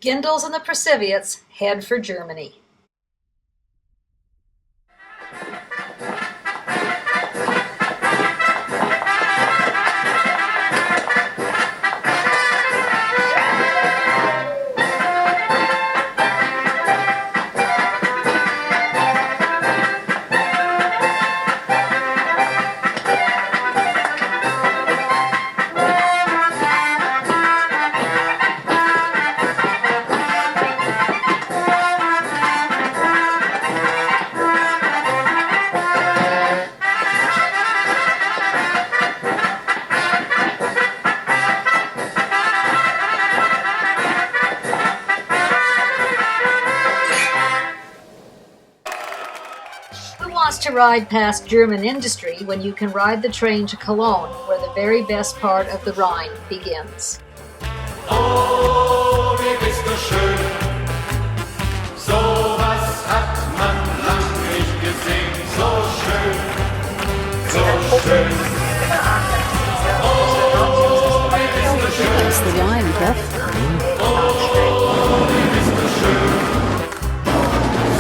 Gindels and the Prasiviots head for Germany. Who wants to ride past German industry when you can ride the train to Cologne, where the very best part of the Rhine begins? Oh, wie bist du schön, so was hat man lang nicht gesehen, so schön, so schön. Oh, wie bist du schön, That's the wine, Beth. oh, wie bist du schön,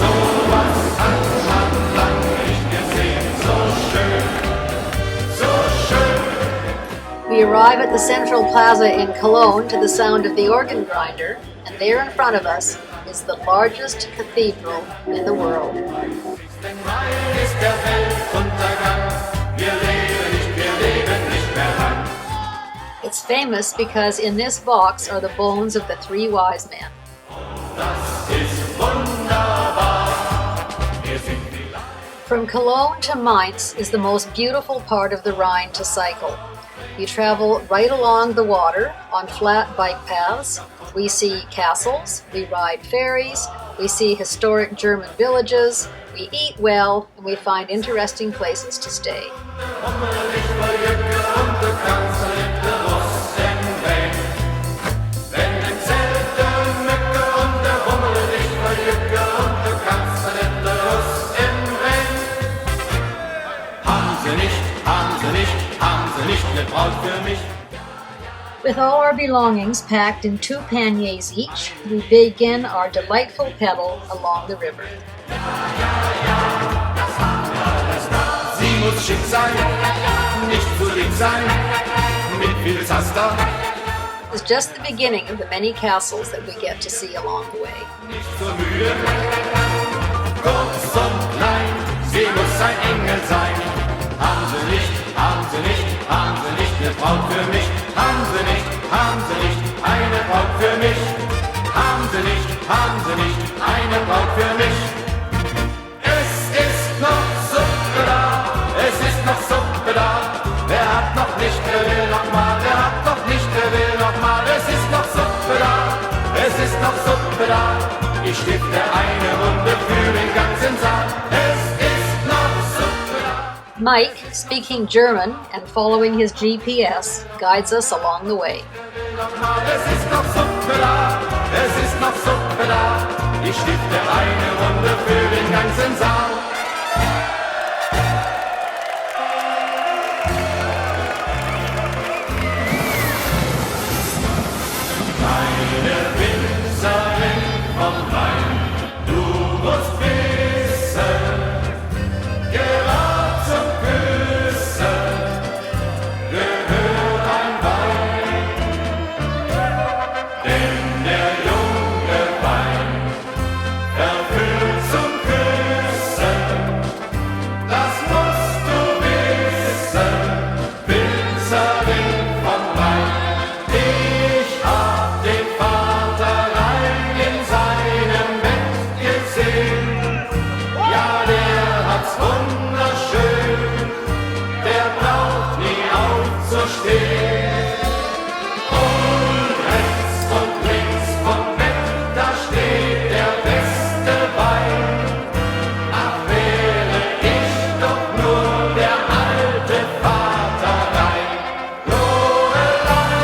so was hat man lang nicht gesehen, so schön, so schön. We arrive at the Central Plaza in Cologne to the sound of the organ grinder, and there in front of us is the largest cathedral in the world. Denn Rhein ist der Weltuntergang, wir leben nicht mehr lang. It's famous because in this box are the bones of the three wise men. Das ist wunderbar, wir sind wie Land. From Cologne to Mainz is the most beautiful part of the Rhine to cycle. You travel right along the water on flat bike paths. We see castles, we ride ferries, we see historic German villages, we eat well, and we find interesting places to stay. Wunderlich voll Jücke und du kannst in der Russen wehen. Wenn im Zelt der Mücke und der Wunderlich voll Jücke und du kannst in der Russen wehen. Haben sie nicht, haben sie nicht, haben sie nicht eine Braut für mich. With all our belongings packed in 2 panniers each, we begin our delightful pedal along the river. Sie muss schick sein, nicht zu dick sein, mit viel Zaster. It's just the beginning of the many castles that we get to see along the way. Nicht so müde, kurz und klein, sie muss ein Engel sein. Haben sie nicht, haben sie nicht, haben sie nicht eine Braut für mich. Haben sie nicht, haben sie nicht, eine Braut für mich. Haben sie nicht, haben sie nicht, eine Braut für mich. Es ist noch Suppe da, es ist noch Suppe da. Wer hat noch nicht, wer will noch mal, wer hat noch nicht, wer will noch mal. Es ist noch Suppe da, es ist noch Suppe da. Ich stifte eine Runde für den ganzen Saal. Es ist noch Suppe da. Mike, speaking German and following his GPS, guides us along the way. Es ist noch Suppe da, es ist noch Suppe da. Ich stifte eine Runde für den ganzen Saal. Meine Winzerin vom Rhein, du musst wissen, gerade zum Küssen gehört ein Wein. Denn der junge Wein erfüllt zum Küssen, das musst du wissen, Winzerin vom Rhein. Ich hab den Vater rein in seinem Bett gesehen, ja, der hat's wunderschön, der braucht nie aufzustehen. Und rechts und links vom Bett, da steht der beste Wein. Ach, wäre ich doch nur der alte Vater rein. Lorelei,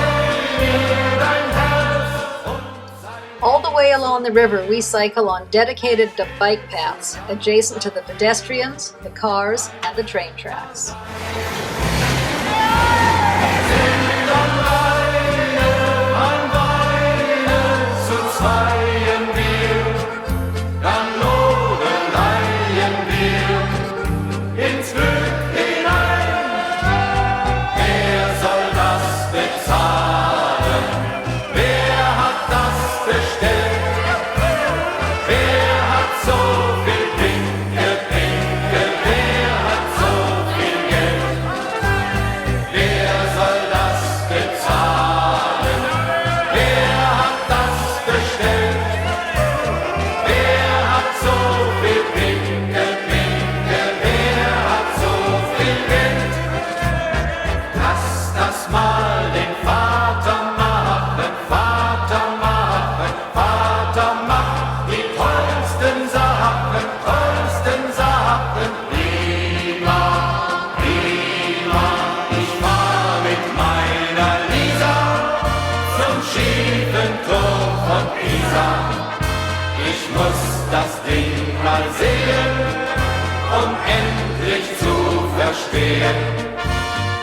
mir dein Herz und sein. All the way along the river, we cycle on dedicated bike paths adjacent to the pedestrians, the cars, and the train tracks. An Weine zu zweit. das Ding mal sehen, um endlich zu verstehen,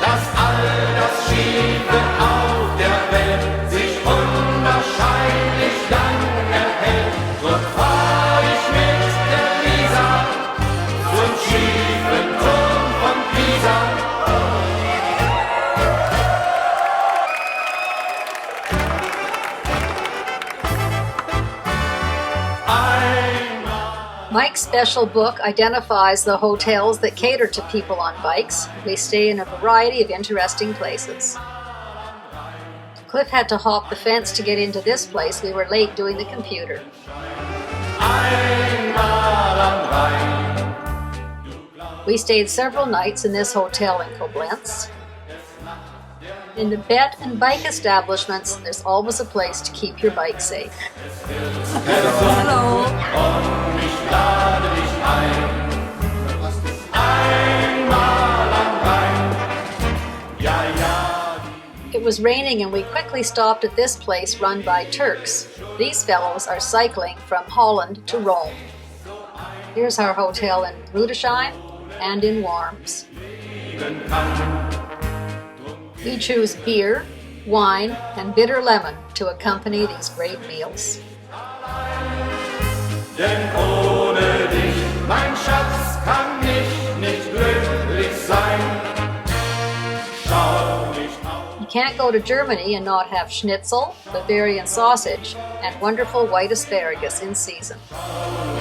dass all das Schiefe auf der Welt sich unwahrscheinlich lang erhält. Drum fahr ich mit der Lisa zum schiefen Turm von Pisa. Mike's special book identifies the hotels that cater to people on bikes. We stay in a variety of interesting places. Cliff had to hop the fence to get into this place. We were late doing the computer. We stayed several nights in this hotel in Koblenz. In the bed and bike establishments, there's always a place to keep your bike safe. Hello. It was raining and we quickly stopped at this place run by Turks. These fellows are cycling from Holland to Rome. Here's our hotel in Rudesheim and in Worms. We choose beer, wine, and bitter lemon to accompany these great meals. Denn ohne dich, mein Schatz, kann ich nicht glücklich sein. Schau nicht auf. You can't go to Germany and not have Schnitzel, Bavarian sausage, and wonderful white asparagus in season.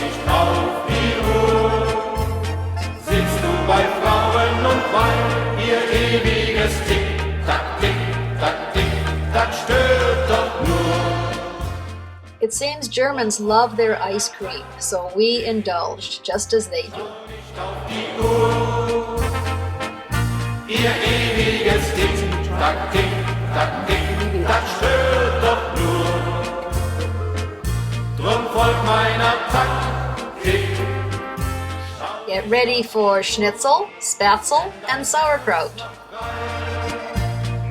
Nicht auf die Uhr. Sitzt du bei Frauen und Wein, ihr ewiges Tick-Tack, Tick-Tack, Tick-Tack stört doch nur. It seems Germans love their ice cream, so we indulged just as they do. Ihr ewiges Tick-Tack, Tick-Tack, Tick-Tack stört doch nur. Drum folgt meiner Taktik. Get ready for Schnitzel, Spätzle, and sauerkraut.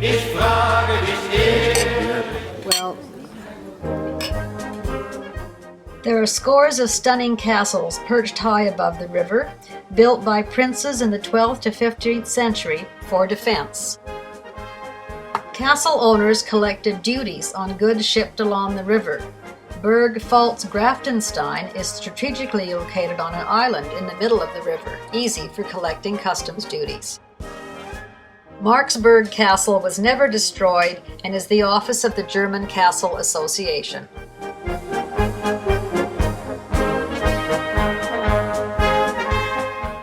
Ich frage dich Well, there are scores of stunning castles perched high above the river, built by princes in the 12th to 15th century for defense. Castle owners collected duties on goods shipped along the river. Burg Pfalz-Grafenstein is strategically located on an island in the middle of the river, easy for collecting customs duties. Marksburg Castle was never destroyed and is the office of the German Castle Association.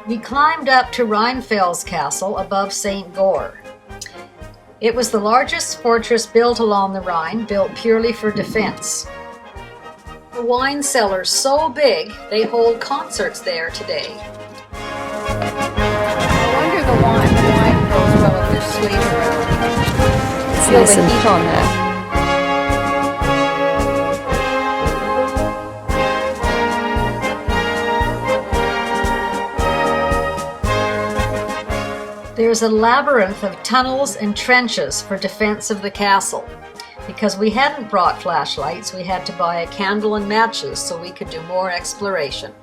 We climbed up to Rheinfels Castle above St. Goar. It was the largest fortress built along the Rhine, built purely for defense. The wine cellar's so big, they hold concerts there today. I wonder the wine goes well with this sweet around. Feel the heat on that. There's a labyrinth of tunnels and trenches for defense of the castle. Because we hadn't brought flashlights, we had to buy a candle and matches so we could do more exploration.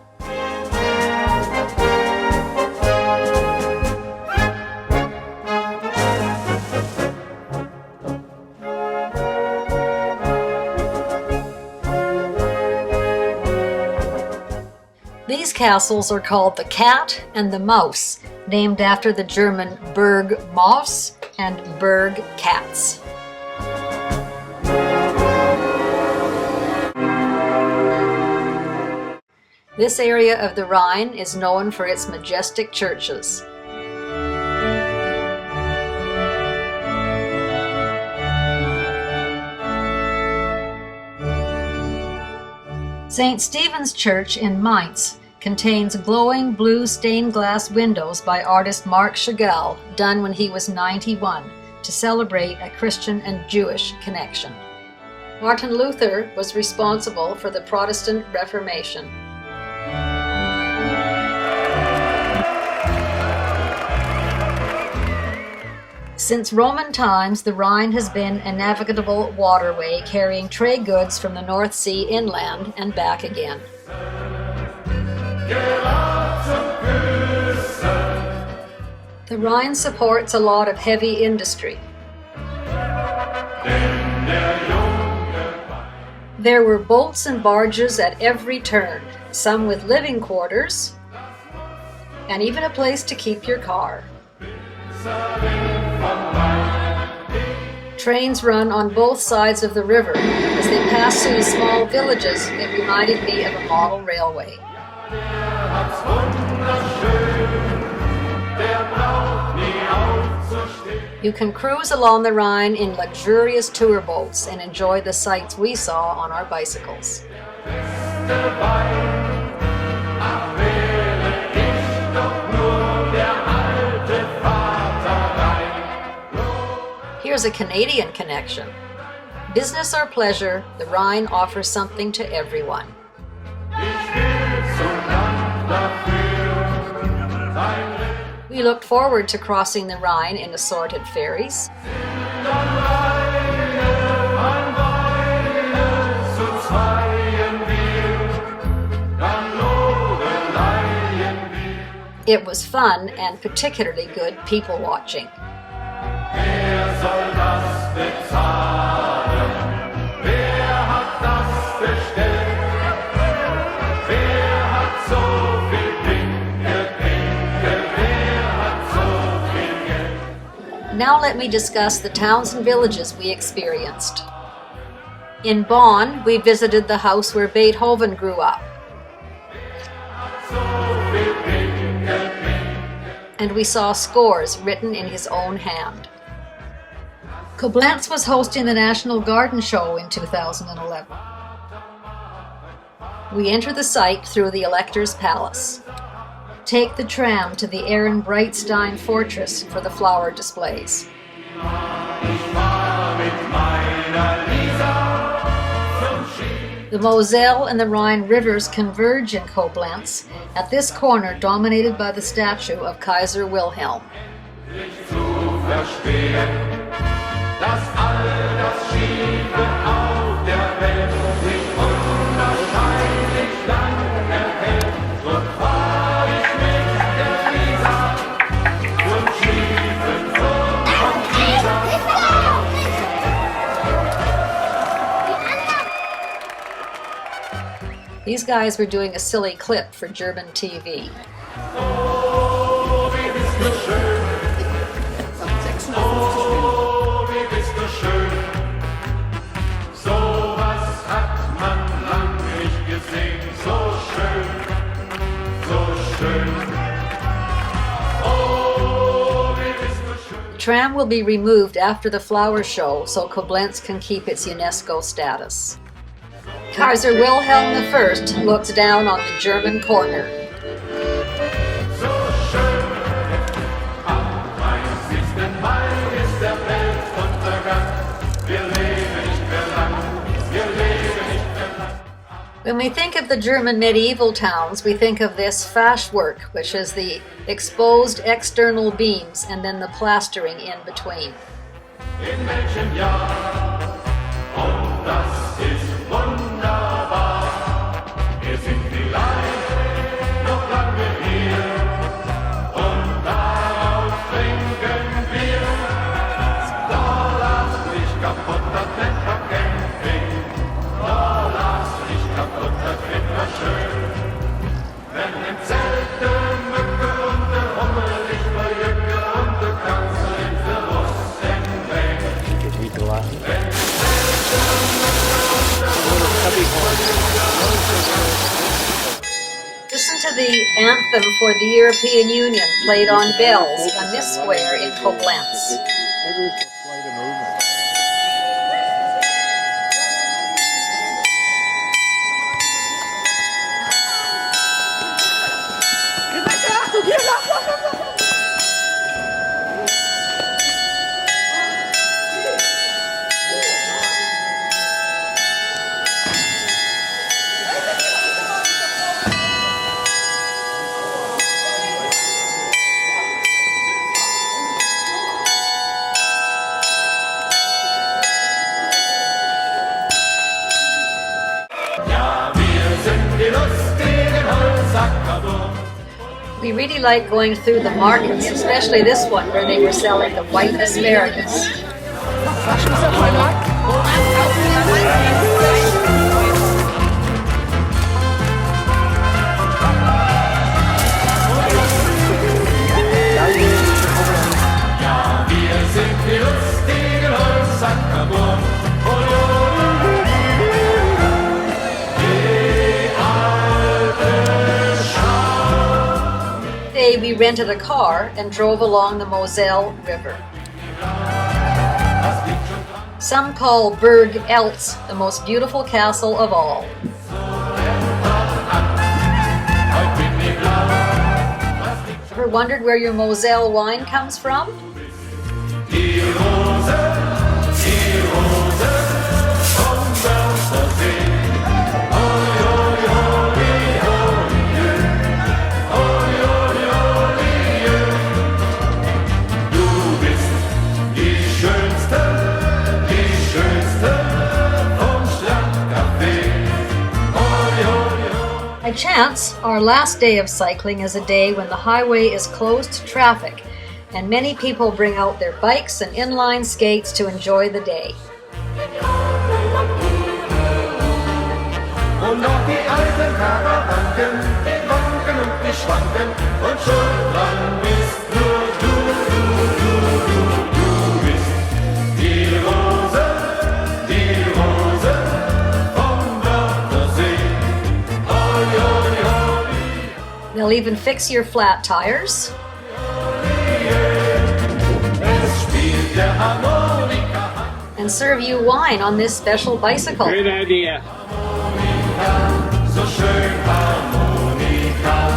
These castles are called the Cat and the Mouse, named after the German Burg Maus and Burg Katz. This area of the Rhine is known for its majestic churches. St. Stephen's Church in Mainz contains glowing blue stained glass windows by artist Marc Chagall, done when he was 91, to celebrate a Christian and Jewish connection. Martin Luther was responsible for the Protestant Reformation. Since Roman times, the Rhine has been a navigable waterway carrying trade goods from the North Sea inland and back again. gerad zum Küssen. The Rhine supports a lot of heavy industry. Denn der junge Wein There were boats and barges at every turn, some with living quarters, and even a place to keep your car. Trains run on both sides of the river. As they pass through small villages, it reminded me of a model railway. hat's wunderschön, der braucht nie aufzustehen. You can cruise along the Rhine in luxurious tour boats and enjoy the sights we saw on our bicycles. Der Wein, ach wäre ich doch nur der alte Vater Rhein. Here's a Canadian connection. Business or pleasure, the Rhine offers something to everyone. Ich will zum Land dafür, sein Leben We looked forward to crossing the Rhine in assorted ferries. dann Weine zu zweien wir, dann Loreleien wir. It was fun and particularly good people watching. Wer soll das bezahlen? Wer hat das bestellt? Wer hat so viel Pinke, wer hat so viel Geld? Now let me discuss the towns and villages we experienced. In Bonn, we visited the house where Beethoven grew up. So viel Pinke, And we saw scores written in his own hand. Koblenz was hosting the National Garden Show in 2011. We enter the site through the Elector's Palace. Take the tram to the Ehrenbreitstein Fortress for the flower displays. ich war mit meiner Lisa zum Ski. The Moselle and the Rhine rivers converge in Koblenz at this corner dominated by the statue of Kaiser Wilhelm. Zu verstehen, dass all das Schiefe auf der Welt sich unwahrscheinlich lang erhält. So fahr ich mit der Lisa zum schiefen Turm von Pisa. These guys were doing a silly clip for German TV. Oh, wie bist du schön, oh, wie bist du schön. So was hat man lang nicht gesehen. So schön, so schön. Oh, wie bist du schön. The tram will be removed after the flower show so Koblenz can keep its UNESCO status. Kaiser Wilhelm I looks down on the German corner. So schön. Am 30. Mai ist der Weltuntergang. Wir leben nicht mehr lang, wir leben nicht mehr lang. When we think of the German medieval towns, we think of this Fachwerk, which is the exposed external beams and then the plastering in between. In welchem Jahr? Und das ist wunderbar. Wir sind vielleicht noch lange hier und daraus trinken wir. Doch lass dich kaputt, das Wetter Camping. Doch lass dich kaputt, das Wetter schön. Wenn im Zelt der Mücke und der Hummel dich verjücke und du kannst in Verlusten weg. Listen to the anthem for the European Union played on bells on this square in Koblenz. Ackerburg. We really like going through the markets, especially this one where they were selling the white asparagus. Ja, wir sind die lustigen Holzackerburg. Today we rented a car and drove along the Moselle River. Some call Berg Eltz the most beautiful castle of all. Ever wondered where your Moselle wine comes from? Die Rose vom Wörthersee. Hoi, hoi, hoi, hoi, hoi, hoi, hoi. Du bist die Schönste vom Schlagcafé. Hoi, hoi, hoi. By chance, our last day of cycling is a day when the highway is closed to traffic, and many people bring out their bikes and inline skates to enjoy the day. Und auch die alten Karawanken, die wanken und die schwanken, und schon dran bist nur du bist die Rose vom Wörthersee. Hoi, hoi, hoi. They'll even fix your flat tires. Es spielt der Harmonika, And serve you wine on this special bicycle. Great idea. so schön Harmonika.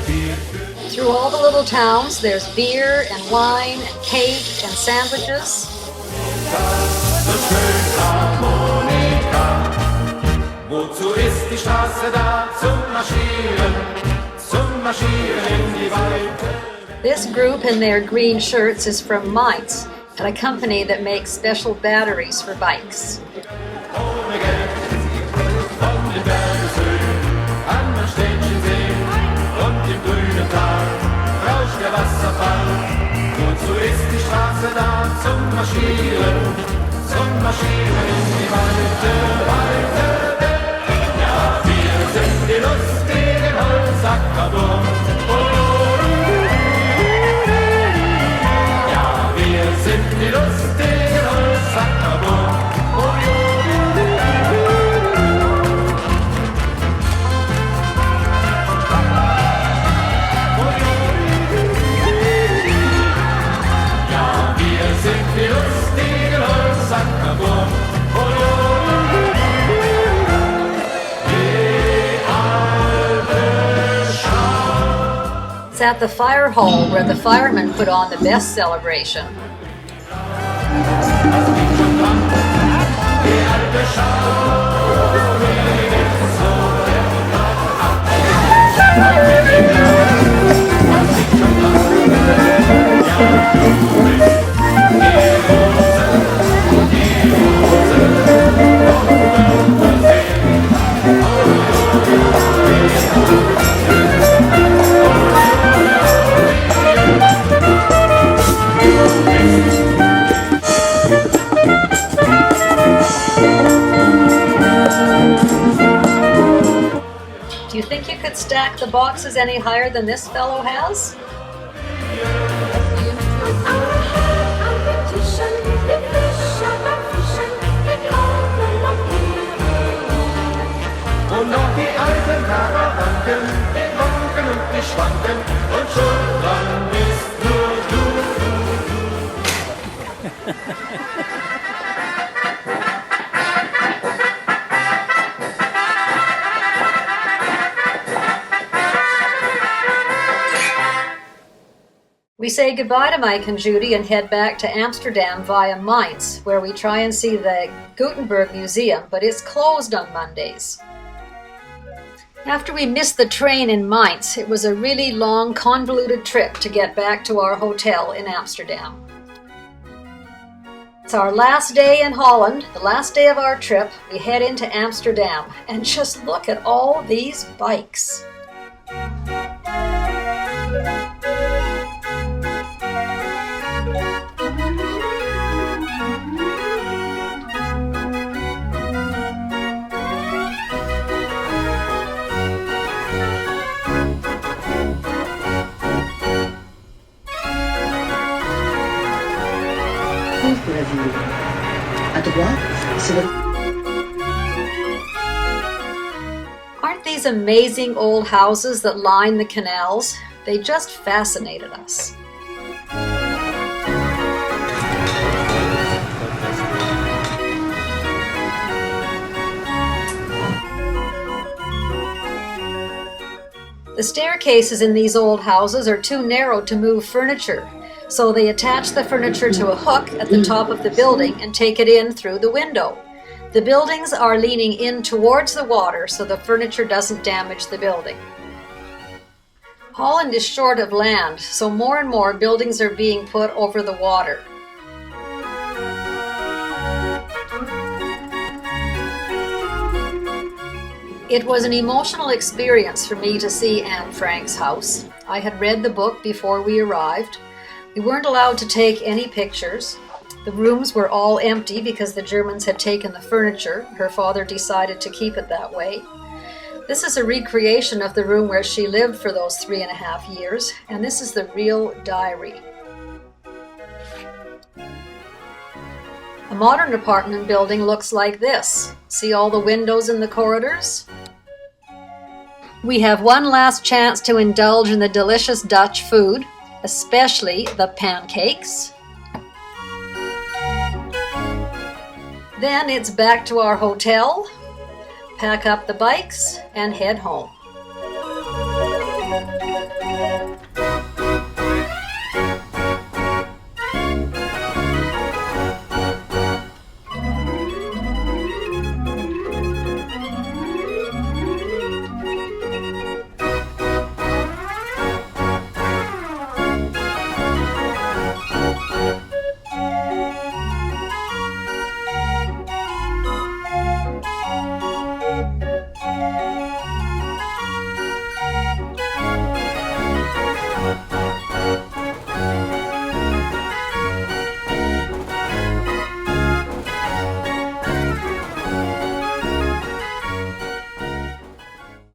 Spielt für Through all the little towns, there's beer and wine and cake and sandwiches. so schön Harmonika. Wozu ist die Straße da? Zum Marschieren in die Weite. This group in their green shirts is from Mainz, at a company that makes special batteries for bikes. Ohne Geld von den Bergeshöhen an den Städtchen sehen und im grünen Tal rauscht der Wasserfall. Wozu ist die Straße da? Zum Marschieren in die weite Welt. Ja, wir sind die lustigen Holzackerburg. Ja, wir sind die lustigen Holzackerburg. Ja, wir sind die lustigen Holzackerburg. It's at the fire hall where the firemen put on the best celebration. Do you think you could stack the boxes any higher than this fellow has? Und noch die alten Karawanken, die wanken und die schwanken, und schon dran bist nur du. We say goodbye to Mike and Judy and head back to Amsterdam via Mainz, where we try and see the Gutenberg Museum, but it's closed on Mondays. After we missed the train in Mainz, it was a really long, convoluted trip to get back to our hotel in Amsterdam. It's our last day in Holland, the last day of our trip. We head into Amsterdam, and just look at all these bikes. À droite, c'est le... Aren't these amazing old houses that line the canals? They just fascinated us. The staircases in these old houses are too narrow to move furniture, so they attach the furniture to a hook at the top of the building and take it in through the window. The buildings are leaning in towards the water so the furniture doesn't damage the building. Holland is short of land, so more and more buildings are being put over the water. It was an emotional experience for me to see Anne Frank's house. I had read the book before we arrived. We weren't allowed to take any pictures. The rooms were all empty because the Germans had taken the furniture. Her father decided to keep it that way. This is a recreation of the room where she lived for those 3.5 years, and this is the real diary. A modern apartment building looks like this. See all the windows in the corridors? We have one last chance to indulge in the delicious Dutch food, especially the pancakes. Then it's back to our hotel, pack up the bikes, and head home.